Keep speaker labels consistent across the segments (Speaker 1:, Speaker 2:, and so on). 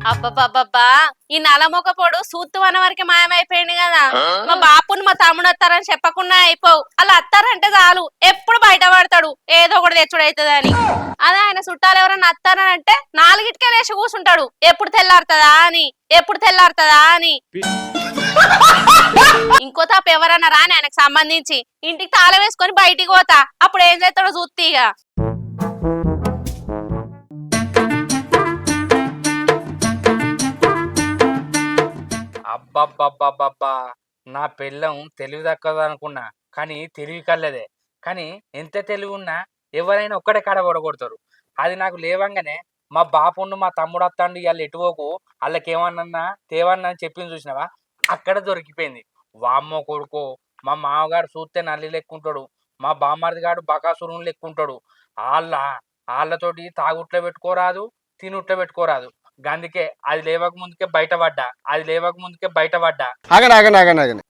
Speaker 1: అబ్బబ్బబ్బబ్బా ఈ నలమొక పొడు సూత్తు అన్న వరకు మాయమైపోయింది కదా. మా బాపుని మా తమ్ముడు వస్తారని చెప్పకుండా అయిపోవు. అలా అత్తారంటే చాలు ఎప్పుడు బయట పడతాడు ఏదో ఒకటి తెచ్చుడు అవుతుందని. అదే ఆయన చుట్టాలు ఎవరన్నా అత్తారంటే నాలుగిటికే లేచి కూర్చుంటాడు ఎప్పుడు తెల్లారుతుందా అని ఎప్పుడు తెల్లారుతుందా అని. ఇంకో తాపు ఎవరన్నా రాని ఆయనకు సంబంధించి ఇంటికి తాళం వేసుకొని బయటికి పోతా అప్పుడు ఏం చేస్తాడో చూత్తి ఇక.
Speaker 2: అబ్బబ్బబ్బబ్బబ్బా నా పెళ్ళం తెలివి తక్కువ అనుకున్నా కానీ తెలివి కల్లదే. కానీ ఎంత తెలివి ఉన్నా ఎవరైనా ఒక్కడే కాడ పడగొడతారు. అది నాకు లేవంగానే మా బాపుండు మా తమ్ముడు వస్తాండు ఇవాళ ఎటువోకు వాళ్ళకేమన్నా తేవన్నా అని చెప్పింది చూసినావా అక్కడ దొరికిపోయింది. వామ్మో కొడుకో మా మామగారు చూస్తే నల్లి లెక్కుంటాడు, మా బామ్మర్ది గాడు బకాసురుని లెక్కుంటాడు. వాళ్ళతోటి తాగుట్లో పెట్టుకోరాదు తినుట్లో పెట్టుకోరాదు. గందుకే అది లేవక ముందుకే బయటపడ్డా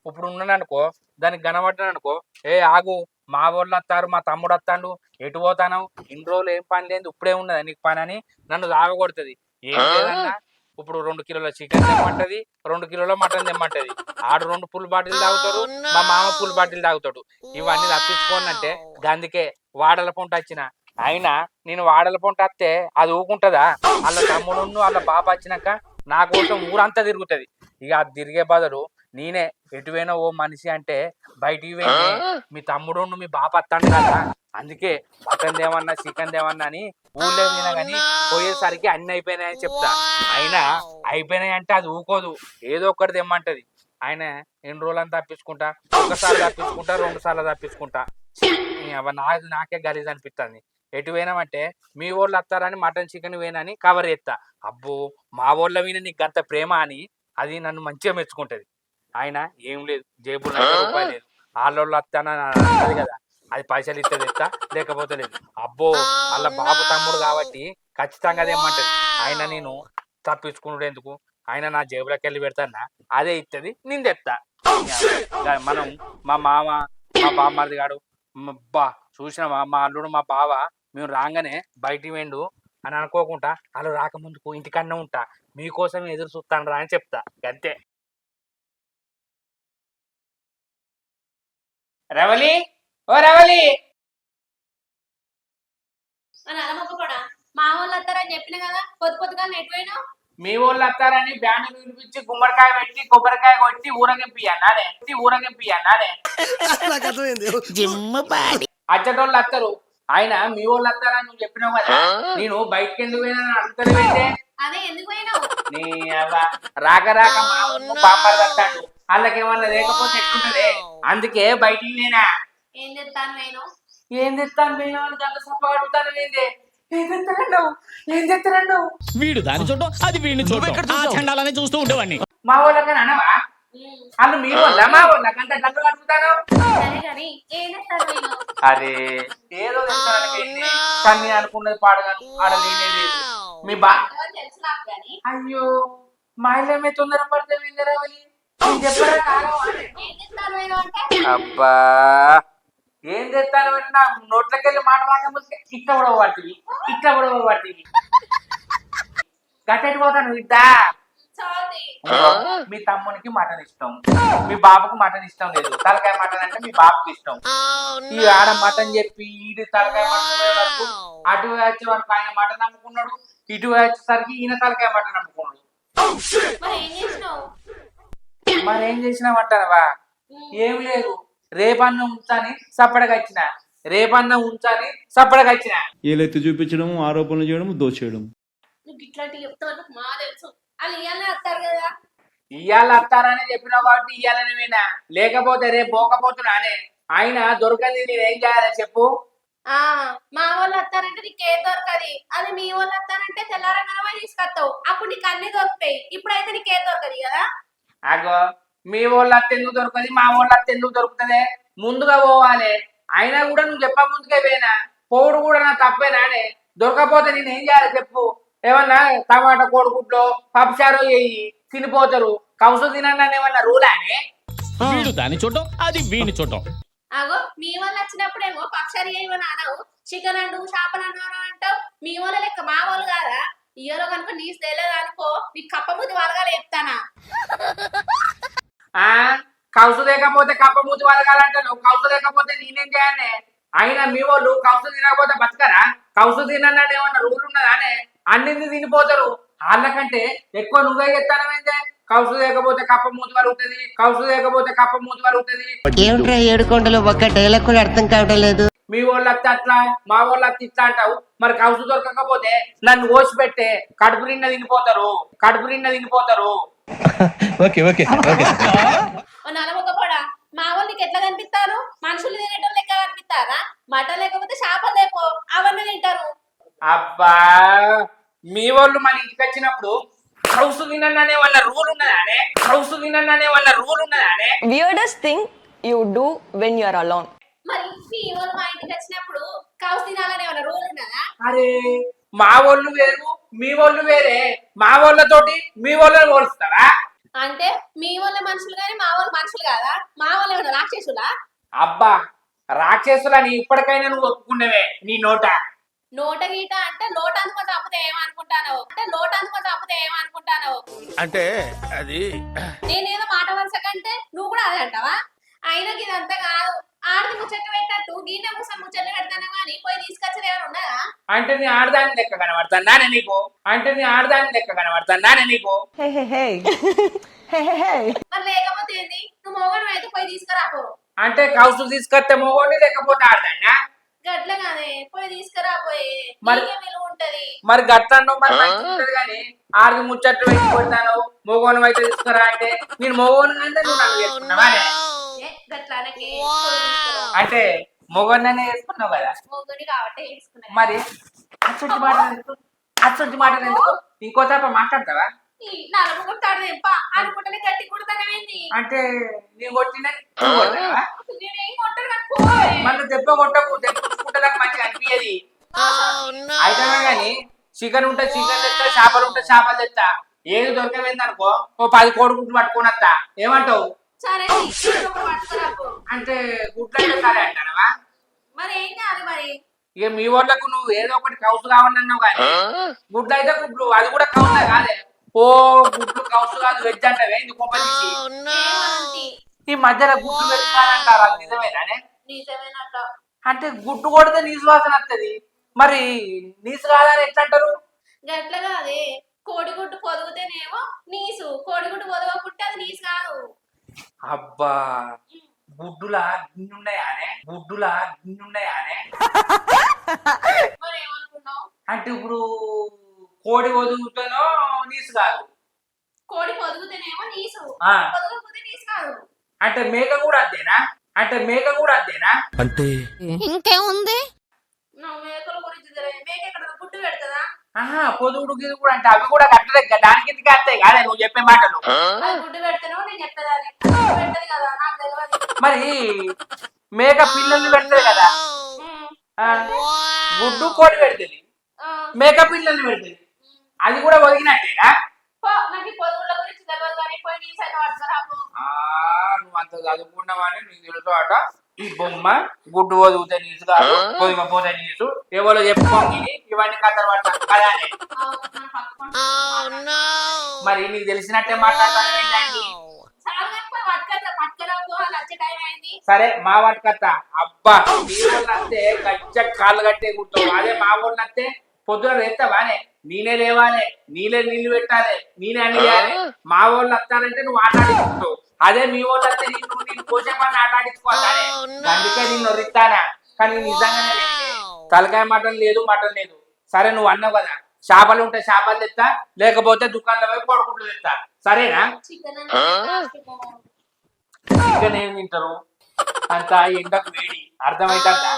Speaker 2: ఇప్పుడు ఉన్నాననుకో దానికి కనబడ్డాననుకో ఏ ఆగు మా వాళ్ళు వస్తారు మా తమ్ముడు వస్తాడు ఎటు పోతాను ఇన్ని రోజులు ఏం పని లేదు ఇప్పుడే ఉన్నదా నీకు పని అని నన్ను తాగకూడుతుంది. ఏం లేదన్నా ఇప్పుడు 2 కిలోల చికెన్ తెమ్మంటది 2 కిలోల మటన్ తెమ్మంటది. ఆడు 2 ఫుల్ బాటిల్ తాగుతాడు మా మామ ఫుల్ బాటిల్ తాగుతాడు. ఇవన్నీ తప్పించుకోనంటే గందుకే వాడల పొంట వచ్చిన. అయినా నేను వాడల పొంట వస్తే అది ఊకుంటదా? వాళ్ళ తమ్ముడు వాళ్ళ బాబు వచ్చినాక నా కోసం ఊరంతా తిరుగుతుంది. ఇక అది తిరిగే బదులు నేనే ఎటువైనా ఓ మనిషి అంటే బయటికి పోయి మీ తమ్ముడు మీ బాబు వస్తాడు కదా అందుకే మటన్ దేమన్నా చికెన్ దేమన్నా అని ఊళ్ళో తినా కానీ పోయేసరికి అన్ని అయిపోయినాయని చెప్తా. అయినా అయిపోయినాయి అంటే అది ఊకోదు ఏదో ఒక్కటి తెమ్మంటది. ఆయన ఎన్ని రోజులని తప్పించుకుంటా, ఒకసారి తప్పించుకుంటా 2 సార్లు తప్పించుకుంటా. నాకే గలీజ్ అనిపిస్తుంది. ఎటు పోయినామంటే మీ వాళ్ళు వస్తారని మటన్ చికెన్ వేనని కవర్ చేస్తా. అబ్బో మా వాళ్ళ మీద నీకు అంత ప్రేమ అని అది నన్ను మంచిగా మెచ్చుకుంటది. ఆయన ఏం లేదు జేబులో రూపాయలు లేదు వాళ్ళోళ్ళు వస్తానని అన్నది కదా అది పైసలు ఇస్తే తెస్తా లేకపోతే లేదు. అబ్బో వాళ్ళ బాబు తమ్ముడు కాబట్టి ఖచ్చితంగా అదేమంటది. ఆయన నేను తప్పించుకున్నాడు ఎందుకు ఆయన నా జేబులోకి వెళ్ళి పెడతానా అదే ఇస్తుంది నేను తెస్తా. మనం మా మామ మా బామ్మర్ది గాడు చూసిన మా అల్లుడు మా బావ మేము రాగానే బయటికి వెండు అని అనుకోకుండా వాళ్ళు రాకముందుకు ఇంటికన్నా ఉంటా మీకోసం ఎదురు చూస్తాను రా అని చెప్తా అంతే. రవలి ఓ రవలి
Speaker 1: మా వాళ్ళు వస్తారని చెప్పిన కదా పొద్దుగా నెట్పోయినా
Speaker 2: మీ వాళ్ళు వస్తారని బ్యానర్ వినిపించి గుమ్మడికాయ పెట్టి కొబ్బరికాయ కొట్టి ఊరగింపియన్నానే అచ్చటోళ్ళు వస్తారు. ఆయన మీ వాళ్ళు వస్తారని నువ్వు చెప్పినావు కదా నేను బయటకి ఎందుకు పోయినా అడుగుతాడు నీ రాక మా బామ్మలు వస్తాడు వాళ్ళకేమన్నా లేకపోతే ఎట్లుంటదే అందుకే బయటికి నేనా ఏం తెస్తాను నేను అని గంట సప్ప అడుగుతాను నేందే
Speaker 3: వీడు దాన్ని చూడటం అది వీడిని చూడాలని చూస్తూ ఉండేవాడిని.
Speaker 2: మా వాళ్ళకని అనవా వాళ్ళు మీ వాళ్ళ మా వాళ్ళకంత డబ్బులు అడుగుతాను. అరే ఏదో కానీ అనుకున్నది పాడగాను ఆడలేనే లేదు మీ అయ్యో మా ఇల్లమే తొందర పడితే అబ్బా ఏం చేస్తాను నా నోట్లకెళ్ళి మాట రాకపోతే ఇట్లా కూడా పడుతుంది గట్టెట్టు పోతాను ఇద్దా. మీ తమ్మునికి మటన్ ఇష్టం మీ బాబుకు మటన్ ఇష్టం లేదు. తలకాయ మటన్ అంటే మీ బాబుకి ఇష్టం. ఈ ఆడ మటన్ చెప్పి ఈడు తలకాయ మటన్ వరకు అటు వచ్చే వరకు ఆయన మటన్ అమ్ముకున్నాడు ఇటు వచ్చేసరికి ఈయన తలకాయ మటన్ అమ్ముకున్నాడు. మరి ఏం చేసినామంటారా? ఏం లేదు రేపన్న ఉంచాని సప్పడగా వచ్చిన
Speaker 4: ఏలెత్తి చూపించడం ఆరోపణలు చేయడం దోచేయడం
Speaker 2: ఇయ్యాల వస్తారని చెప్పిన కాబట్టి ఇయ్యాలనివేనా లేకపోతే రేపు పోకపోతున్నానే. ఆయన దొరకది నేనేం చేయాలి చెప్పు?
Speaker 1: మా వాళ్ళు వస్తారంటే నీకేం దొరకది అది మీ వాళ్ళు వస్తారంటే తెల్లారంగా తీసుకొస్తావు అప్పుడు నీకు అన్ని దొరుకుతాయి. ఇప్పుడైతే నీకేం దొరకదు కదా.
Speaker 2: అగో మీ వాళ్ళు అత్త ఎందుకు దొరకది మా వాళ్ళు అత్త ఎందుకు దొరుకుతుంది? ముందుగా పోవాలి. అయినా కూడా నువ్వు చెప్ప ముందుకే పోయినా పోడు కూడా నా తప్పేనానే. దొరకపోతే నేను ఏం చేయాలి చెప్పు? ఏమన్నా టమాటా కోడిగుడ్లో పప్పుచారు వేయి తినిపోతారు. కౌసు తినని ఏమన్నా రూలానే?
Speaker 3: వీడు దాన్ని చూడటం అది వీడిని చూడటం.
Speaker 1: అగో మీ వాళ్ళు వచ్చినప్పుడేమో పక్షాలు ఏమని అనవు చికెన్ అండు చేపలు అన్నారు అంటావు. మీ వాళ్ళ లెక్క మా వాళ్ళు కాదా? ఇయ్యలో కనుక నీసు తెలియదు అనుకో నీకు కప్పముద్ది వరగాలి చెప్తానా.
Speaker 2: ఆ కౌసు లేకపోతే కప్ప మూతి వలగాలంటాను. కౌసు లేకపోతే నేనేం చేయాలి? అయినా మీ వాళ్ళు కౌసు తినకపోతే బతకరా? కౌసు తినని ఏమన్నా రూల్ ఉన్నదానే? అన్నింది తినిపోతారు. వాళ్ళకంటే ఎక్కువ నువ్వే చెప్తానమైందే. కౌసు లేకపోతే కప్ప మూతి వరుగుతుంది, కౌసు లేకపోతే కప్ప మూతి వరుగుతుంది.
Speaker 5: ఏమిట్రా ఏడుకొండలు ఒక్క డైలాగ్ కూడా అర్థం కావడం లేదు.
Speaker 2: మీ వాళ్ళు అత్త అట్లా, మా వాళ్ళు అత్త ఇట్లా అంటావు. మరి కౌసు దొరకకపోతే నన్ను ఓసి పెట్టే కడుపు నిండా తినిపోతారు, కడుపు నిండా తినిపోతారు.
Speaker 3: ఓకే ఓకే
Speaker 1: ఓ నలమొక్క కూడా మా వాళ్ళు నీకు ఎట్లా కనిపిస్తారు? మనుషులు తినేటోళ్ళు లెక్క కనిపిస్తారా? మటన్ లేకపోతే చేపలు లేపో అవన్నీ తింటారు.
Speaker 2: అబ్బా మీ వాళ్ళు మన ఇంటికి వచ్చినప్పుడు కౌసు తిననే వాళ్ళ రూల్ ఉన్నదానే? కౌసు తిననే వాళ్ళ rule ఉన్నదానే?
Speaker 6: Weirdest thing you do when you are alone.
Speaker 1: మరి మీ వాళ్ళు మా ఇంటికి వచ్చినప్పుడు కౌసు తినాలనే వాళ్ళ రూల్ ఉన్నదా?
Speaker 2: అరే మా వాళ్ళు వేరు, మీ వాళ్ళు వేరే. మా వాళ్ళతోటి మీ వాళ్ళని పోలుస్తారా?
Speaker 1: అంటే మీ వాళ్ళ మనుషులు కానీ మా వాళ్ళు మనుషులు కాదా? మా వాళ్ళు ఏమన్నా రాక్షసులా?
Speaker 2: అబ్బా రాక్షసులని ఇప్పటికైనా నువ్వు ఒప్పుకున్నవే నీ నోట.
Speaker 1: నోట గీట అంటే నోట్ అందుకో చంపితే ఏమనుకుంటాను? అంటే నోట్ అందుకో చంపితే ఏమనుకుంటాను?
Speaker 7: అంటే అది
Speaker 1: నేనేదో మాట వరుస కంటే నువ్వు కూడా అదే అంటావా? అయినా ఇదంతా కాదు. ఆడది ముచ్చట్లు పెట్టట్టు గిన్నె కూర్చొని ముచ్చట్లు పెడతాను కానీ పోయి తీసుకొచ్చేది ఏమైనా ఉన్నదా?
Speaker 2: అంటే నీ ఆడదాని లెక్క కనబడతానే నీకు? అంటే నీ ఆడదాని లెక్క కనబడతానే నీకు?
Speaker 1: మరి లేకపోతే ఏంది? నువ్వు మోగను అయితే పోయి తీసుకురాపో.
Speaker 2: అంటే కౌసు తీసుకొస్తే మోగోని లేకపోతే ఆడదాన్నా?
Speaker 1: గట్ల కాదే పోయి తీసుకురాపోయి
Speaker 2: మరి-
Speaker 1: విలువ ఉంటది.
Speaker 2: మరి గట్లను మరి మంచిగా ఉంటది కానీ ఆడది ముచ్చట్లు పెట్టి కొడతాను మోగోను అయితే తీసుకురా అంటే నేను మోగోను అంటే నువ్వు నన్ను చేసుకున్నావా?
Speaker 1: గట్ల అనకే.
Speaker 2: అంటే మొగోన్ననే వేసుకున్నావు కదా.
Speaker 1: మోగని కాబట్టి తీసుకున్నా.
Speaker 2: మరి అచ్చొచ్చి మాట అచ్చొచ్చి మాట ఎందుకు? ఇంకో తప్ప మాట్లాడతావా?
Speaker 1: ఈ నలుగు కొట్టాడు తెప్ప అనుకుంటేనే గట్టి కుడతానమేంది?
Speaker 2: అంటే నీ కొట్టిన నువ్వు కొడతావా?
Speaker 1: నేనేం కొట్టను కానీ పోయ్.
Speaker 2: మళ్ళీ దెబ్బ కొట్టకు, దెబ్బ కొట్టుకుంటే మంచిగా అనిపించది. అయితే కానీ చికెన్ ఉంటే చికెన్ తెస్తా, చేపలు ఉంటే చేపలు తెస్తా. ఏది దొరకవేంది అనుకో ఓ 10 కోడిగుడ్లు పట్టుకుని వస్తా. ఏమంటావు?
Speaker 1: సరే పట్టుకురాపో.
Speaker 2: అంటే గుడ్లు అయితే సరే అంటానవా?
Speaker 1: మరి ఏం కాదు మరి.
Speaker 2: ఇక మీ వాళ్ళకు నువ్వు ఏదో ఒకటి కౌసు కావాలన్నావు కానీ గుడ్లు అయితే గుడ్లు, అది కూడా కౌసే కాదే. ఓ గుడ్లు కౌసు కాదు వెజ్ అంటావే ఎందుకు తీసి?
Speaker 1: ఏమంటి?
Speaker 2: ఈ మధ్యలో గుడ్లు పెట్టుకోవాలంటారు, అది నిజమేనానే?
Speaker 1: నిజమేనట.
Speaker 2: అంటే గుడ్డు కొడితే నీసు వాసన వస్తుంది. మరి నీసు కాదని ఎట్లా అంటారు?
Speaker 1: గట్ల కాదే. కోడిగుడ్డు పొదుగుతేనేమో నీసు, కోడిగుడ్డు పొదవకుంటే అది నీసు కాదు.
Speaker 2: అబ్బా గుడ్డులా గిన్నున్నాయానే? గుడ్డులా గిన్నున్నాయానే?
Speaker 1: మరి ఏమనుకున్నావు?
Speaker 2: అంటే ఇప్పుడు కోడి వదులుతానో నీసు కాదు.
Speaker 1: కోడి పొదుగుతేనేమో నీసు,
Speaker 2: ఆ.
Speaker 1: పొదగకపోతే నీసు కాదు.
Speaker 2: అంటే మేక కూడా అంతేనా? అంటే మేక కూడా అంతేనా?
Speaker 7: అంటే
Speaker 1: నువ్వు మేకల గురించి తెలియదు. మేక ఎక్కడ గుడ్డు పెడతదా?
Speaker 2: ఆహా పొదుగుడు గిది కూడా అంటే అవి కూడా కట్టలే దాని కిందకి వస్తాయి కాదే నువ్వు చెప్పే మాటలు.
Speaker 1: అది గుడ్డు పెడతానో నేను చెప్పేదాన్ని. గుడ్డు పెట్టదు కదా నాకు తెలియదు.
Speaker 2: మరి మేక పిల్లల్ని పెడతది కదా. ఆ, గుడ్డు కోడి పెడుతుంది,
Speaker 1: ఆ,
Speaker 2: మేక పిల్లల్ని పెడుతుంది. అది కూడా ఒదిగినట్టేనా?
Speaker 1: పో, నాకు ఈ పొదుగుల గురించి తెలియదు కానీ పోయి నీసు అయితే పట్టుకురాపో.
Speaker 2: నువ్వు అంత చదువుకున్నావని నీకు తెలుసు అట. ఈ బొమ్మ గుడ్డు వదుగుతే నీసు కాదు, పొదిగపోతే నీసు, ఎవరో చెప్పుకోని ఇవన్నీ కథలు పడతాను కదా అని.
Speaker 1: మనం పట్టుకుంటాం.
Speaker 2: మరి నీకు తెలిసినట్టే మాట్లాడతాను ఏంటండి?
Speaker 1: చాలా పోయి పట్టుకురాపో. అది వచ్చే టైం అయింది.
Speaker 2: సరే మా వాటి కథ. అబ్బా మీ వాళ్ళు వస్తే గచ్చ కాళ్ళు కట్టే కూర్చోవు. అదే మా వాళ్ళు వస్తే పొద్దున వేస్తావానే, నేనే లేవాలి, నీళ్ళే నీళ్లు పెట్టాలి, నేనే అని చేయాలి. మా వాళ్ళు వస్తారంటే నువ్వు ఆటాడించుకుంటావు. అదే మీ వాళ్ళు వస్తే నేను కోసేపని ఆటాడించుకోవాలి. అందుకే నిన్ను వరిస్తానా. కానీ నిజంగానే తలకాయ మటన్ లేదు, మటన్ లేదు. సరే నువ్వు అన్నావు కదా చేపలు ఉంటే చేపలు తెస్తా, లేకపోతే దుకాణంలో పోయి కొడుకుంటూ తెస్తా. సరేనా?
Speaker 1: చికెన్
Speaker 2: చికెన్ ఏం తింటారు? అంత ఎండకు వేడి అర్థమైతుందా?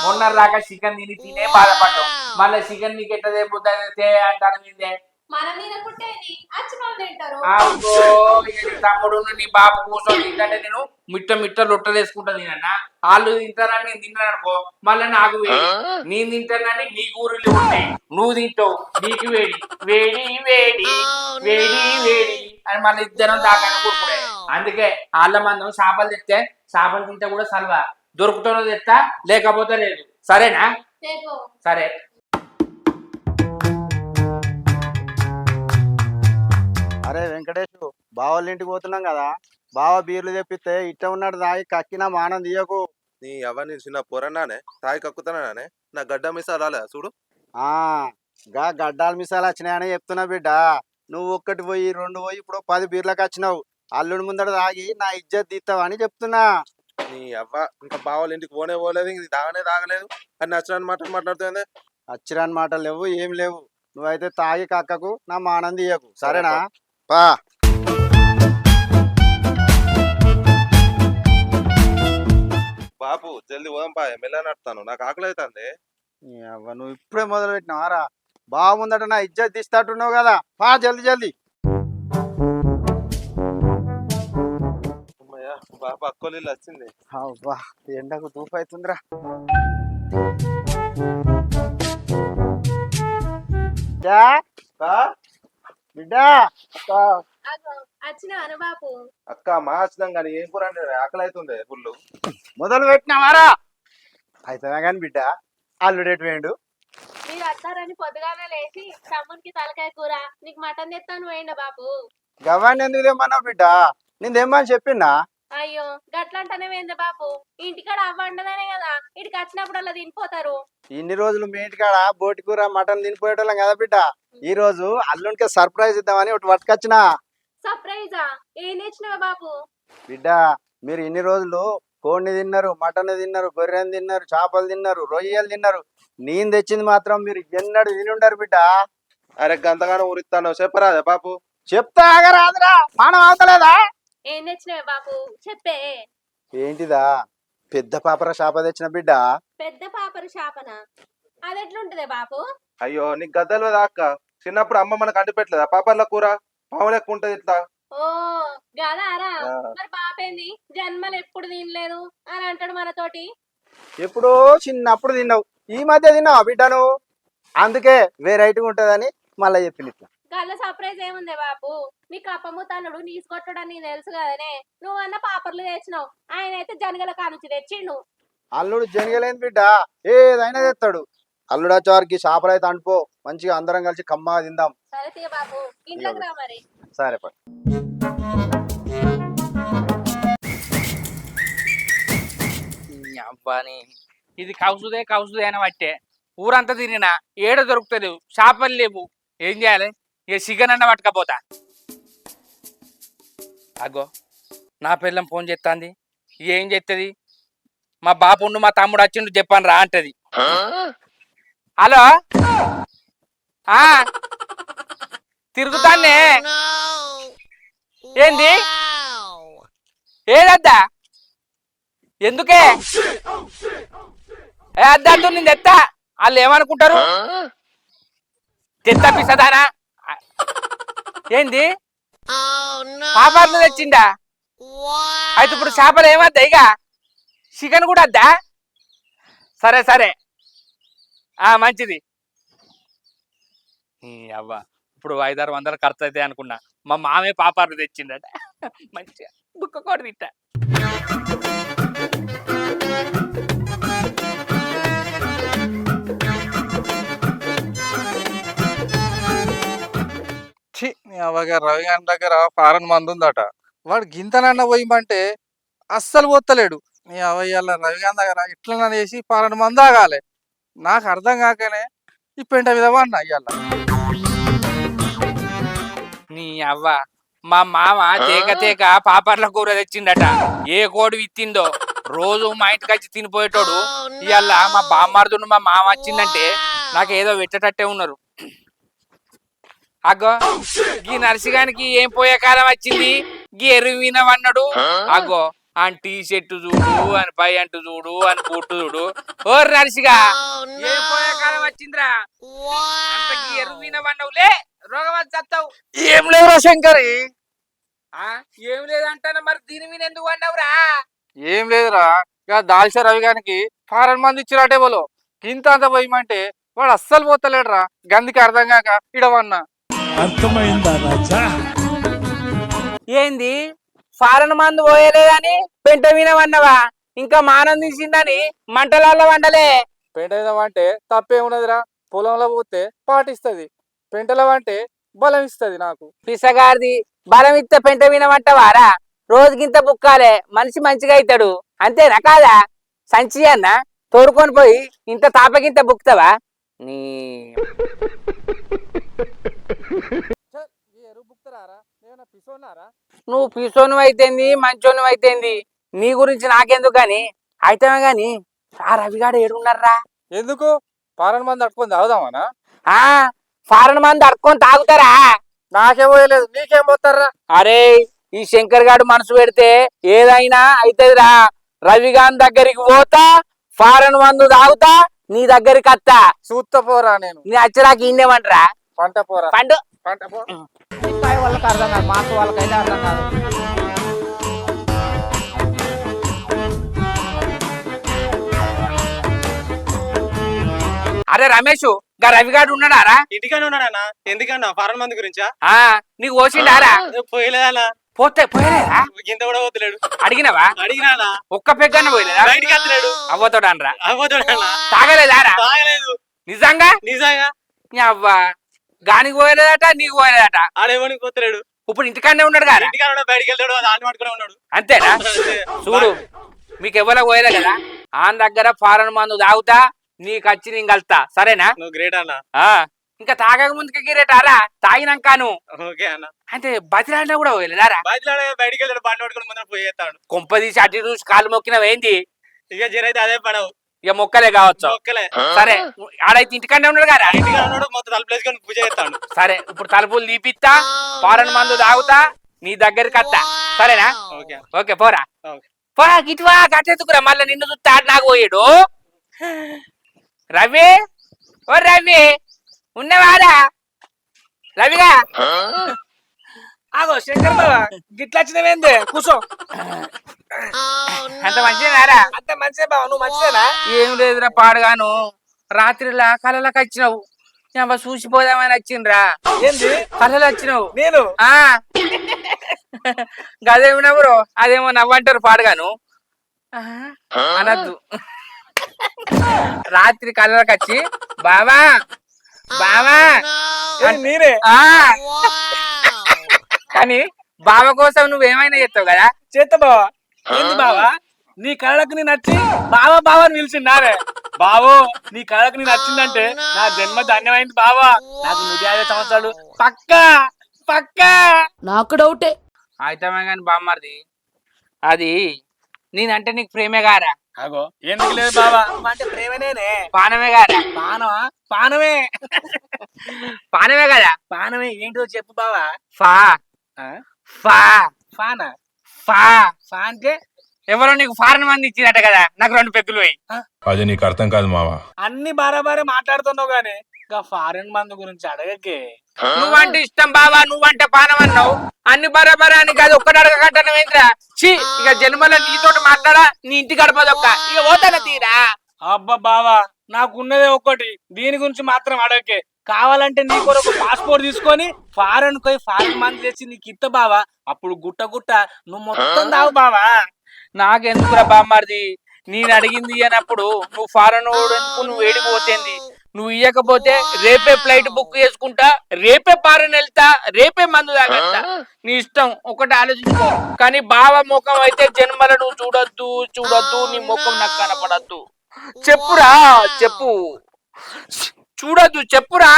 Speaker 2: మొన్న రాక చికెన్ తినే బాధపడ్డావు. మళ్ళీ చికెన్ నీకు ఎట్లా తెప్పుద్దే అంటాను మీదే.
Speaker 1: మనం తినకుంటే అచ్చిన వాళ్ళు తింటారు.
Speaker 2: అబ్బో ఇక నీ తమ్ముడు నీ బాబు కూర్చొని తింటే నేను మిట్ట లొట్టలు వేసుకుంటా తినన్నా. వాళ్ళు తింటారని నేను తిన్నాను అనుకో మళ్ళీ నాకు వేడి. నేను తింటానని నీకు ఊరిలో ఉంటాయి, నువ్వు తింటావు నీకు వేడి. వేడి వేడి వేడి వేడి అని మళ్ళీ ఇద్దరం దాకా కూర్చునే. అందుకే వాళ్ళ మందం చేపలు తెస్తే చేపలు తింటే కూడా సల్వా దొరుకుతానో తెస్తా, లేకపోతే లేదు. సరేనా?
Speaker 1: రేపు
Speaker 2: సరే
Speaker 8: అరే వెంకటేష్, బావోళ్ళ ఇంటికి పోతున్నాం కదా, బావ బీర్లు తెప్పిస్తే ఇట్ట ఉన్నాడు తాగి కక్కినా మానం తీయకు.
Speaker 9: నీ అవన్నీ చిన్న పొరన్నానే తాయి కక్కుతానే నా గడ్డ మిసా రాలే చూడు.
Speaker 8: ఆ గా గడ్డాల మిసాలు వచ్చినాయని చెప్తున్నా బిడ్డ. నువ్వు ఒక్కటి పోయి 2 పోయి ఇప్పుడు 10 బీర్లకు వచ్చినావు. అల్లుడి ముందట తాగి నా ఇజ్జత్ తీస్తావని చెప్తున్నా.
Speaker 9: నీ అవ్వ ఇంకా బావాళ్ళ ఇంటికి పోనే పోలేదు, ఇది తాగలేదు అని నచ్చడానికి మాట్లాడుతుంది.
Speaker 8: అచ్చిరాని మాటలు లేవు, ఏం లేవు. నువ్వైతే తాగి కక్కకు, నా మానం తీయకు, సరేనా? పా.
Speaker 9: బాపు జల్ది పోదాం పా, మెల్ల నడుతాను, నాకు ఆకలి అవుతుంది.
Speaker 8: నువ్వు ఇప్పుడే మొదలు పెట్టినావారా? బాగుందట నా ఇజ్జత్ తీస్తాట్టున్నావు కదా, పా జల్ది జల్ది.
Speaker 9: బాపు అక్కోలీళ్ళు వచ్చింది.
Speaker 8: అబ్బా ఎండకు తూపు అవుతుందిరా. బిడ్డ
Speaker 1: వచ్చిన బాపు
Speaker 9: అక్క మా వచ్చినాం కానీ ఏం కూర అంటే ఆకలి అవుతుంది ఫుల్.
Speaker 8: మొదలు పెట్టినావారా? అవుతుందా కానీ బిడ్డ, అల్లుడేటు వేయండు.
Speaker 1: మీరు వస్తారని పొద్దుగానే లేచి తమ్మునికి తలకాయ కూర నీకు మటన్ తెస్తాను వేయండి బాపు.
Speaker 8: గవ్వాన్ని ఎందుకు తెమ్మన్నావు బిడ్డ? నేను తెమ్మని చెప్పిందా?
Speaker 1: అయ్యో గట్లంటానే వేంది బాపు, ఇంటికాడ అవ్వండదనే కదా ఇటుకి వచ్చినప్పుడు అలా తినిపోతారు.
Speaker 8: ఇన్ని రోజులు మీ ఇంటికాడ బోటి కూర మటన్ తినిపోయేటోళ్ళం కదా బిడ్డ. ఈ రోజు అల్లునికి సర్ప్రైజ్ ఇద్దామని ఒకటి పట్టుకొచ్చినా.
Speaker 1: సర్ప్రైజా? ఏం తెచ్చినావా బాపు?
Speaker 8: బిడ్డ, మీరు ఇన్ని రోజులు కోడిని తిన్నారు, మటన్ తిన్నారు, గొర్రెని తిన్నారు, చేపలు తిన్నారు, రొయ్యలు తిన్నారు. నేను తెచ్చింది మాత్రం మీరు ఎన్నడూ తిని ఉండరు బిడ్డ.
Speaker 9: అరే గంతగానో ఊరిస్తాను చెప్పరాదే బాపు.
Speaker 8: చెప్తా ఆగరాదురా, పానం అవతలేదా?
Speaker 1: ఏం తెచ్చినావా బాపు చెప్పే.
Speaker 8: ఏంటిదా? పెద్ద పాపర చేప తెచ్చిన బిడ్డ.
Speaker 1: పెద్ద పాపర చేపన? అది ఎట్లుంటదే బాపు?
Speaker 9: అయ్యో నీకు గద్దలు అక్క, చిన్నప్పుడు అమ్మ మనకు అంటి పెట్టలేదా పాపర్ల కూర? పావులు ఎక్కువ ఉంటది ఇట్లా.
Speaker 1: ఓ గదారా, మరి బాపేంది జన్మలు ఎప్పుడు తినలేదు అని అంటాడు మనతోటి.
Speaker 8: ఎప్పుడో చిన్నప్పుడు తిన్నావు, ఈ మధ్య తిన్నావా బిడ్డ నువ్వు? అందుకే వెరైటీగా ఉంటదని మళ్ళీ చెప్పింది ఇట్లా.
Speaker 1: గల్ల సర్ప్రైజ్ ఏముంది బాపు, నీ కప్పము తన్నుడు నీసుకొట్టడని నీకు తెలుసు కదనే. నువ్వన్న పాపర్లు తెచ్చినావు, ఆయన అయితే జనగల కానుంచి తెచ్చిండు.
Speaker 8: అల్లుడు జనగలేని బిడ్డ, ఏదైనా తెస్తాడు. అల్లుడు వచ్చేవారికి చేపలు అయితే అంటుకో, మంచిగా అందరం కలిసి కమ్మగా తిందాం.
Speaker 1: సరే తీయ బాపు, ఇంట్లోకి రా మరి.
Speaker 8: సరే పా.
Speaker 2: అబ్బాని ఇది కౌసుదే అని బట్టే ఊరంతా తిరిగినా ఏడ దొరుకుతలేవు, చేపలు లేవు. ఏం చేయాలి? ఇక చికెన్ అన్న పట్టుకపోతా. అగో నా పిల్లం ఫోన్ చేస్తాంది. ఏం చేస్తుంది? మా బాపుండు మా తమ్ముడు వచ్చిండు చెప్పాను రా అంటది. హలో, తిరుగుతానే. ఏంది? ఏదద్దా? ఎందుకే? అద్దంటూ నేను తెత్తా. వాళ్ళు ఏమనుకుంటారు? తెత్తా పిసదానా? ఏంది? పాపర్లు తెచ్చిండా? అయితే ఇప్పుడు చేపలు ఏమద్దా? ఇక చికెన్ కూడా వద్దా? సరే సరే, మంచిది. అవ్వ ఇప్పుడు 500-600 ఖర్చు అయితే అనుకున్నా. మా మామే పాపర్లు తెచ్చిండట. మంచిగా బుక్క కూడా తింటా.
Speaker 10: నీ అవగా రవి గారి దగ్గర ఫారెన్ మంది ఉందట. వాడు గింతనన్న పోయమంటే అస్సలు పోతలేడు. నీ అవయ్యాల రవి గారి దగ్గర ఇట్లా చేసి ఫారెన్ మంది ఆగాలి. నాకు అర్థం కాకనే ఈ పెంట మీద వాడిన అయ్యాల.
Speaker 2: నీ అవ్వ మా మామ తేక పాపర్ల కూర తెచ్చిండట. ఏ కోడి విత్తిందో రోజు మా ఇంటికి వచ్చి తినిపోయేటోడు. ఇవాళ మా బామ్మార్దును మా మామ వచ్చిందంటే నాకు ఏదో పెట్టేటట్టే ఉన్నారు. అగ్గో గీ నర్సిగానికి ఏం పోయే కాలం వచ్చింది. గీ ఎరువినవన్నాడు. అగ్గో అని టీ షర్ట్ చూడు, అని పై అంటూ చూడు, అని బుట్టు చూడు. ఓ నర్సిగా ఏం పోయే కాలం వచ్చిందిరా? అంత గీ ఎరువినవన్నావులే, రోగం వచ్చి చస్తావు.
Speaker 10: ఏం లేవురా శంకరి.
Speaker 2: ఏం లేదంటాను, మరి దీని మీద ఎందుకు అన్నావురా?
Speaker 10: ఏం లేదురా, ఇక దాల్చా రవి గారికి ఫారెన్ మంది ఇచ్చినట్టే బోలో. గింత అంత పోయమంటే వాడు అస్సలు పోతలేడురా. గందికి అర్థం కాక ఇడవన్నా.
Speaker 3: అర్థమైందా రాజా?
Speaker 2: ఏంది ఫారెన్ మందు పోయలేదని పెంట వినవన్నవా? ఇంకా మానం తీసిందని మంటలాల్లో వండలే.
Speaker 10: పెంట మీద అంటే తప్పేమున్నదిరా. పొలంలో పోతే పాటిస్తుంది. పెంటలో అంటే బలం ఇస్తుంది నాకు.
Speaker 2: పిసగారిది బలం ఇస్తే పెంట వినమంటావారా? రోజుకింత బుక్కాలే మనిషి మంచిగా అవుతాడు అంతేనా కాదా? సంచి అన్న తోడుకొని పోయి ఇంత తాపకింత బుక్తావా? నీ నువ్వు పిసోను అయితేంది మంచోను అయితేంది నీ గురించి నాకెందుకు గాని అయితే గాని ఆ రవిగాడు ఏడున్నారా?
Speaker 10: ఎందుకు పాలన మంది అట్టుకొని తాగుదామనా?
Speaker 2: ఆ ఫారెన్ మంది అడుక్కొని తాగుతారా?
Speaker 10: నాకేం పోయలేదు, నీకేం పోతారా?
Speaker 2: అరే ఈ శంకర్ గాడు మనసు పెడితే ఏదైనా అయితదిరా. రవిగాన్ దగ్గరికి పోతా, ఫారెన్ మందు తాగుతా, నీ దగ్గరికి వస్తా.
Speaker 10: చూస్త పోరా నేను.
Speaker 2: నీ అచ్చరాకి ఇండేమంటరా?
Speaker 10: పంట పోరా.
Speaker 2: పండు
Speaker 10: పంట పో.
Speaker 2: వాళ్ళకి అర్థం కాదు, మాకు వాళ్ళకైతే అర్థం కాదు. అరే రమేష్ గా రవిగాడు ఉన్నాడారా?
Speaker 11: ఇంటికానే ఉన్నాడన్నా. ఎందుకన్నా ఫారెన్ మంది గురించా?
Speaker 2: నీకు ఓసిండారా?
Speaker 11: పోయలేదన్నా.
Speaker 2: పోయలేదా?
Speaker 11: గింత కూడా పోతలేడు.
Speaker 2: అడిగినవా?
Speaker 11: అడిగినా
Speaker 2: ఒక్క పెగ్గన్న పోయలేదా?
Speaker 11: బయటికి వస్తలేడు.
Speaker 2: అవ్వతోడు అనరా?
Speaker 11: అవ్వతోడన్నా.
Speaker 2: తాగలేదారా?
Speaker 11: తాగలేదు.
Speaker 2: నిజంగా?
Speaker 11: నిజంగా.
Speaker 2: అవ్వా గానికి పోయలేదట, నీకు పోయలేదట.
Speaker 11: ఆడేమోనికి పోతలేడు.
Speaker 2: ఇప్పుడు ఇంటికాడనే ఉన్నాడు కదా?
Speaker 11: ఇంటికాడ బయటికి వెళ్తాడు, దాన్ని పట్టుకునే ఉన్నాడు.
Speaker 2: అంతేనా? చూడు మీకు ఎవరికి పోయలే కదా, ఆన్ దగ్గర ఫారెన్ మందు తాగుతా, నీకు వచ్చి నేను కలుతా. సరేనా?
Speaker 11: నువ్వు గ్రేట్ అన్నా.
Speaker 2: ఇంకా తాగక ముందుకి గిరేటారా? తాగినాకను
Speaker 11: ఓకే అన్న.
Speaker 2: అంటే బతిలాడినా కూడా పోయలేదారా?
Speaker 11: బయటికి వెళ్తాడు, బండి పట్టుకుని ముందర పోయేస్తాడు.
Speaker 2: కొంపదీసి అటు చూసి కాలు మొక్కినవేంది?
Speaker 11: ఇక జరైతే అదే పడవు.
Speaker 2: ఇక మొక్కలే కావచ్చు.
Speaker 11: మొక్కలే.
Speaker 2: సరే ఆడైతే ఇంటికన్నా ఉన్నాడు కదా?
Speaker 11: ఇంటికాడ ఉన్నాడు, మొత్తం తలుపులేసుకొని పూజ చేస్తాడు.
Speaker 2: సరే ఇప్పుడు తలుపులు తీపిస్తా, ఫారెన్ మందు తాగుతా, నీ దగ్గరికి వస్తా. సరేనా? ఓకే పోరా. పోరా గిట్వా గట్టెత్తుకురా, మళ్ళీ నిన్ను చూస్తే ఆడు నాకు పోయాడు. రవి, ఓ రవి ఉన్నవారా? రవిగా
Speaker 11: ఆగో శంకర్ బాబా గిట్లా వచ్చినవేందే? కూర్చో.
Speaker 2: అంత మంచిదేనారా?
Speaker 11: అంత మంచిదే బావ, నువ్వు మంచిదేనా?
Speaker 2: ఏం లేదురా పాడుగాను, రాత్రిలా కళలకు వచ్చినావు. చూసిపోదామని వచ్చిండ్రా.
Speaker 11: ఏంది
Speaker 2: కళలు వచ్చినావు?
Speaker 11: నేను
Speaker 2: గదేమినా బ్రో, అదేమో నవ్వంటారు పాడుగాను అనద్దు. రాత్రి కళలకు వచ్చి బావా బావా
Speaker 11: నేనే.
Speaker 2: కానీ బావ కోసం నువ్వేమైనా చేస్తావు కదా?
Speaker 11: చేస్తా బావా. ఏంది బావా నీ కళకు నేను నచ్చి బావా బావా అని పిలిచిండారే. బావో నీ కళకు నేను నచ్చిందంటే నా జన్మ ధన్యమైంది బావా. నాకు 150 సంవత్సరాలు పక్కా పక్కా.
Speaker 1: నాకు డౌటే.
Speaker 2: అయితమే గాని బామ్మర్ది, అది నేనంటే నీకు ప్రేమే గారా?
Speaker 11: అగో ఎందుకు లేదు బావా, అంటే ప్రేమనేనే.
Speaker 2: పానమే గారా?
Speaker 11: పానమా? పానమే.
Speaker 2: పానమే కదా?
Speaker 11: పానమే ఏంటో చెప్పు బావా.
Speaker 2: ఫా ఫా
Speaker 11: ఫానా?
Speaker 2: ఫా
Speaker 11: ఫా అంటే
Speaker 2: ఎవరో నీకు ఫారెన్ మంది ఇచ్చినట్ట కదా, నాకు 2 పెగ్గులు పోయి.
Speaker 7: అది నీకు అర్థం కాదు మావా.
Speaker 11: అన్ని బారాబారే మాట్లాడుతున్నావు గానీ ఇంకా ఫారెన్ మందు గురించి అడగకే.
Speaker 2: నువ్వంటే ఇష్టం బావా, నువ్వంటే పానం అన్నావు. అన్ని బరాబరా అని కాదు, ఒక్కటి అడగకంటావేంద్రా? ఛీ, ఇక జన్మలో నీతోటి మాట్లాడా, నీ ఇంటి గడపదొక్క. ఇక పోతాన తీరా.
Speaker 11: అబ్బా బావా నాకున్నదే ఒక్కటి, దీని గురించి మాత్రం అడగకే. కావాలంటే నీ కొరకు పాస్పోర్ట్ తీసుకొని ఫారెన్ పోయి ఫారెన్ మంది తెచ్చి నీకు ఇత్త బావా. అప్పుడు గుట్ట గుట్ట నువ్వు మొత్తం తావు బావా.
Speaker 2: నాకెందుకురా బామ్మారిది, నేను అడిగింది అన్నప్పుడు నువ్వు ఫారెన్ ఎందుకు, నువ్వు ఏడిపోతేంది? నువ్వు ఇయ్యకపోతే రేపే ఫ్లైట్ బుక్ చేసుకుంటా, రేపే ఫారెన్ వెళ్తా, రేపే మందు తాగేస్తా. నీ ఇష్టం, ఒకటి ఆలోచించుకో. కానీ బావ ముఖం అయితే జన్మల నువ్వు చూడొద్దు చూడొద్దు, నీ ముఖం నాకు కనపడద్దు. చెప్పురా చెప్పు, చూడొద్దు చెప్పురా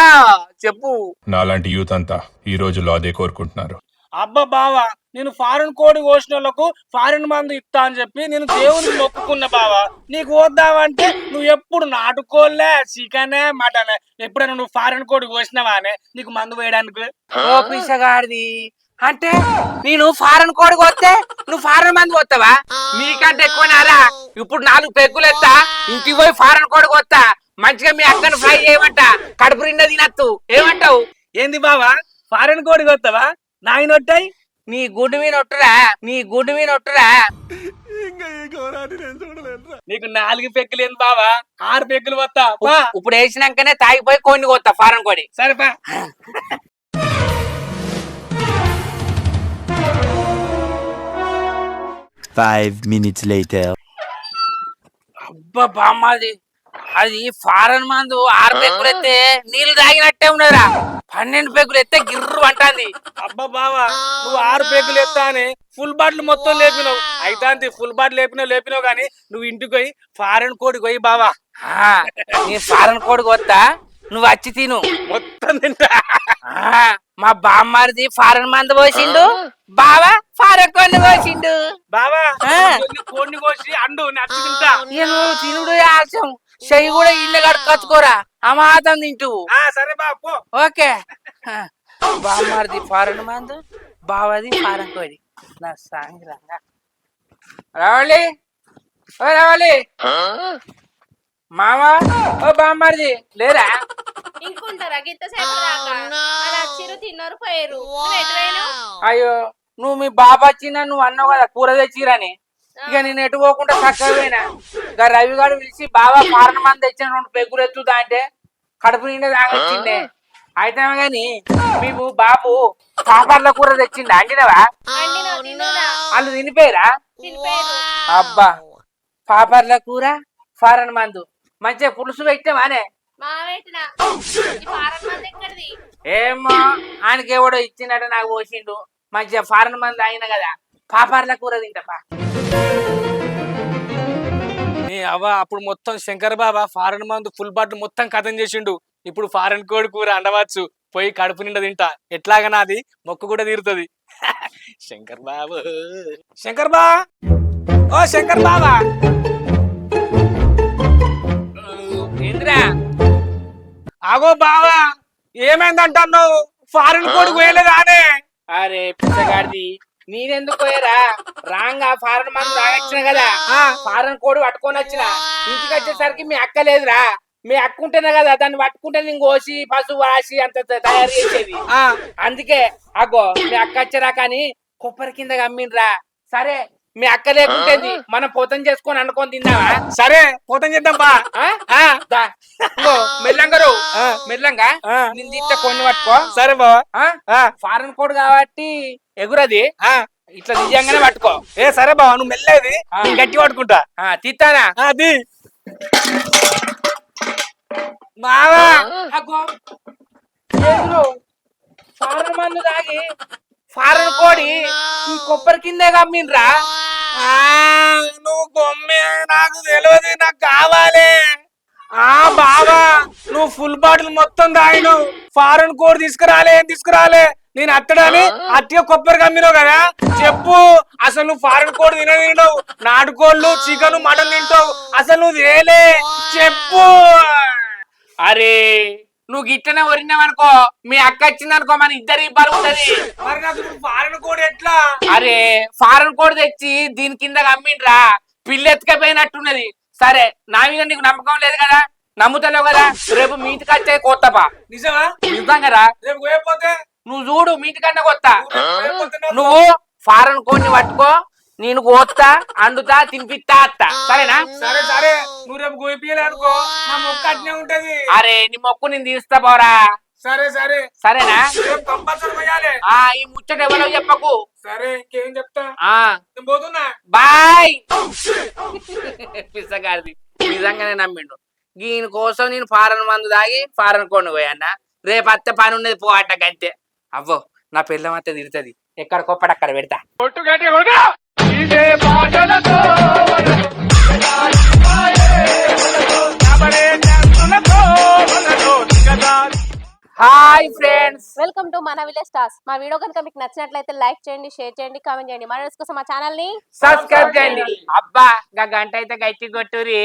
Speaker 2: చెప్పు.
Speaker 7: నాలాంటి యూత్ అంతా ఈ రోజుల్లో అదే కోరుకుంటున్నారు.
Speaker 11: అబ్బా బావా నేను ఫారెన్ కోడి కోసిన వాళ్ళకు ఫారెన్ మందు ఇస్తా అని చెప్పి నేను దేవునికి మొక్కుకున్న బావా. నీకు వద్దామంటే నువ్వు ఎప్పుడు నాటుకోలే, చికెనే, మటనే. ఎప్పుడైనా నువ్వు ఫారెన్ కోడి కోసినవానే నీకు మందు వేయడానికి?
Speaker 2: ఓ పిసగాడిది, అంటే నేను ఫారెన్ కోడి కొస్తే నువ్వు ఫారెన్ మంది కొత్తవా? మీకంటే ఎక్కువనారా? ఇప్పుడు 4 పెగ్గులు ఎత్తా, ఇంటికి పోయి ఫారెన్ కోడి కొత్తా, మంచిగా మీ అక్కను ఫ్రై చేయమంట, కడుపు నిండా తినత్తు. ఏమంటావు?
Speaker 11: ఏంది బావా ఫారెన్ కోడి కొత్తవా? నాయనొట్టాయి
Speaker 2: నీ గుడ్డు మీద ఒట్టురా, నీ గుడ్డు మీద ఒట్టురా.
Speaker 11: నీకు 4 పెగ్గులు ఏంది బావా, 6 పెగ్గులు వస్తా.
Speaker 2: ఇప్పుడు వేసినాకనే తాగిపోయి కొన్ని కొత్తా ఫారెన్ కోడి.
Speaker 11: సరేపా.
Speaker 2: అబ్బా బామ్మాది, అది ఫారెన్ మందు 6 పెగ్గులు ఎత్తే నీళ్లు తాగినట్టే ఉన్నదిరా. 12 పెగ్గులు ఎత్తే గిర్రు అంటాంది.
Speaker 11: అబ్బా బావా నువ్వు 6 పేగులు ఎత్తా అని ఫుల్ బాటిల్ మొత్తం లేపినావు. అయితే ఫుల్ బాటిల్ లేపినావు కానీ నువ్వు ఇంటికి పోయి ఫారెన్ కోడి పోయి బావా.
Speaker 2: నేను ఫారెన్ కోడికి వస్తా, నువ్వు వచ్చి తిను.
Speaker 11: మొత్తం తింటా.
Speaker 2: మా బామ్మారిది ఫారెన్ మందు పోసిండు, బావా ఫారెన్ కోడిని పోసిండు.
Speaker 11: బావా కోడిని కోసి అండు నచ్చి తింటా.
Speaker 2: నువ్వు తినుడు ఆశం, చెయ్యి కూడా ఇల్లు కట్టుకొచ్చుకోరా, అమాతం తింటూ.
Speaker 11: సరే బాబు
Speaker 2: ఓకే. బామ్మారిది ఫారెన్ మందు, బావాది ఫారెన్ కోడి. నా సాంగ్ రావాలి. ఓ రావాలి మామా. ఓ బామ్మారిది లేరా?
Speaker 1: ఇంకుంటారా గిత్త సేపు దాకా? అలా వచ్చిర్రు, తిన్నారు, పోయారు. నువ్వు ఎటు పోయినావు?
Speaker 2: అయ్యో నువ్వు మీ బాబా వచ్చిందా, నువ్వు అన్నావు కదా కూర తెచ్చిరని. ఇక నేను ఎటు పోకుండా చక్కగా పోయినా. ఇక రవి గారు పిలిచి బాబా ఫారెన్ మంది తెచ్చిన 2 పెగ్గులు ఎత్తుదా అంటే కడుపు నిండా తాగొచ్చిండే. అయితే గాని మేము బాబు పాపర్ల కూర తెచ్చిండ, అండినవా?
Speaker 1: అండినావు, తినురా.
Speaker 2: వాళ్ళు తినిపోయారా?
Speaker 1: తినిపోయారు.
Speaker 2: అబ్బా పాపర్ల కూర ఫారెన్ మందు మంచిగా పులుసు పెట్టావానే?
Speaker 1: మా పెట్టినా. ఈ ఫారెన్ మంది ఎక్కడిది?
Speaker 2: ఏమో ఆయనకి ఎవడో ఇచ్చినట్టు నాకు పోసిండు. మంచిగా ఫారెన్ మంది అయిన కదా, పాపర్ల కూర తింటపా.
Speaker 11: నీ అవ్వ అప్పుడు మొత్తం శంకర్ బాబా ఫారెన్ మందు ఫుల్ బాటిల్ మొత్తం కథం చేసిండు. ఇప్పుడు ఫారెన్ కోడి కూర అండవచ్చు, పోయి కడుపు నిండా తింటా. ఎట్లాగా నాది మొక్కు కూడా తీరుతుంది. శంకర్ బాబు, శంకర్ బా, ఓ శంకర్ బాబా.
Speaker 2: ఏంద్రా?
Speaker 11: ఆగో బావా ఏమైందంటున్నావు? ఫారెన్ కోడి పోయలేదానే?
Speaker 2: అరే పిచ్చగాడిది, నేనెందుకు పోయారా? రాంగా ఫారెన్ మంది తాగొచ్చిన కదా, ఫారెన్ కోడి పట్టుకొని వచ్చిన. ఇంటికి వచ్చేసరికి మీ అక్క లేదురా. మీ అక్క ఉంటేనే కదా దాన్ని పట్టుకుంటే నేను కోసి పసుపు వాసి అంత తయారు చేసేది. అందుకే అగో మీ అక్క వచ్చారా కానీ కొబ్బరి కింద కమ్మిండ్రా. సరే మీ అక్క లేకుంటేది మనం పోతం చేసుకొని అనుకొని తిందామా?
Speaker 11: సరే పోతం చేద్దాం బా.
Speaker 2: మెల్లంగరు మెల్లంగా నేను తీస్తే కొన్ని పట్టుకో.
Speaker 11: సరే బావా.
Speaker 2: ఫారెన్ కోడ్ కాబట్టి ఎగురది, ఇట్లా నిజంగానే పట్టుకో.
Speaker 11: సరే బావా నువ్వు మెల్లేది గట్టి పట్టుకుంటా.
Speaker 2: తీస్తానా?
Speaker 11: అది బావా
Speaker 2: ఫారెన్ మందు తాగి ఫారెన్ కోడి ఈ కొబ్బరి కిందే కమ్మిండ్రా.
Speaker 11: నువ్వు బొమ్మే నాకు తెలియదు, నాకు కావాలి. బావా నువ్వు ఫుల్ బాటిల్ మొత్తం తాగినావు, ఫారెన్ కోడ్ తీసుకురాలే నేను అత్తడని అట్టిగా కొబ్బరి కమ్మినావు కదా. చెప్పు అసలు నువ్వు ఫారెన్ కోడ్ తినవు, నాటుకోళ్ళు చికెన్ మటన్ తింటావు, అసలు నువ్వు తినలే చెప్పు.
Speaker 2: అరే నువ్వు గిట్టనే వరినావనుకో, మీ అక్క వచ్చిందనుకో మన ఇద్దరి ఇబ్బంది ఉంటది.
Speaker 11: మరి నాకు ఫారెన్ కోడ్ ఎట్లా?
Speaker 2: అరే ఫారెన్ కోడ్ తెచ్చి దీని కింద కమ్మిండ్రా, పిల్లి ఎత్తుకపోయినట్టున్నది. సరే నా మీద నీకు నమ్మకం లేదు కదా, నమ్ముతలేవు కదా, రేపు మీ ఇంటికి వచ్చే కొత్తపా.
Speaker 11: నిజమా?
Speaker 2: నిజం కదా.
Speaker 11: రేపు పోయపోతే
Speaker 2: నువ్వు చూడు మీ ఇంటికన్నా కొత్త. నువ్వు ఫారెన్ కోడిని పట్టుకో, నేను కోస్తా, అండుతా, తినిపిస్తా అత్త. సరేనా?
Speaker 11: సరే సరే నువ్వు రేపు గోపియలే అనుకో నా మొక్క అట్నే ఉంటది.
Speaker 2: అరే నీ మొక్కు నేను తీస్తా పోరా.
Speaker 11: సరే సరే
Speaker 2: సరేనా?
Speaker 11: రేపు కంపల్సరీ పోయాలి.
Speaker 2: ఈ ముచ్చట ఎవరో చెప్పకు.
Speaker 11: సరే ఇంకేం చెప్తా,
Speaker 2: నేను
Speaker 11: పోతున్నా.
Speaker 2: బాయ్. పిచ్చగాడిది నిజంగానే నమ్మిండు. దీని కోసం నేను ఫారెన్ మందు తాగి ఫారెన్ కోడిని పోయన్నా. రేపు అత్తే పని ఉన్నది పో అట్టకంతే. అవ్వో నా పిల్లం అత్తే తిడుతుంది, ఎక్కడ కొప్పడు అక్కడ పెడతా. హాయ్ ఫ్రెండ్స్,
Speaker 1: వెల్కమ్ టు మన విలేజ్ స్టార్స్. మా వీడియో కనుక మీకు నచ్చినట్లయితే లైక్ చేయండి, షేర్ చేయండి, కామెంట్ చేయండి. మన కోసం మా ఛానల్ ని
Speaker 2: సబ్స్క్రైబ్ చేయండి. అబ్బా గంట అయితే గట్టి కొట్టురి.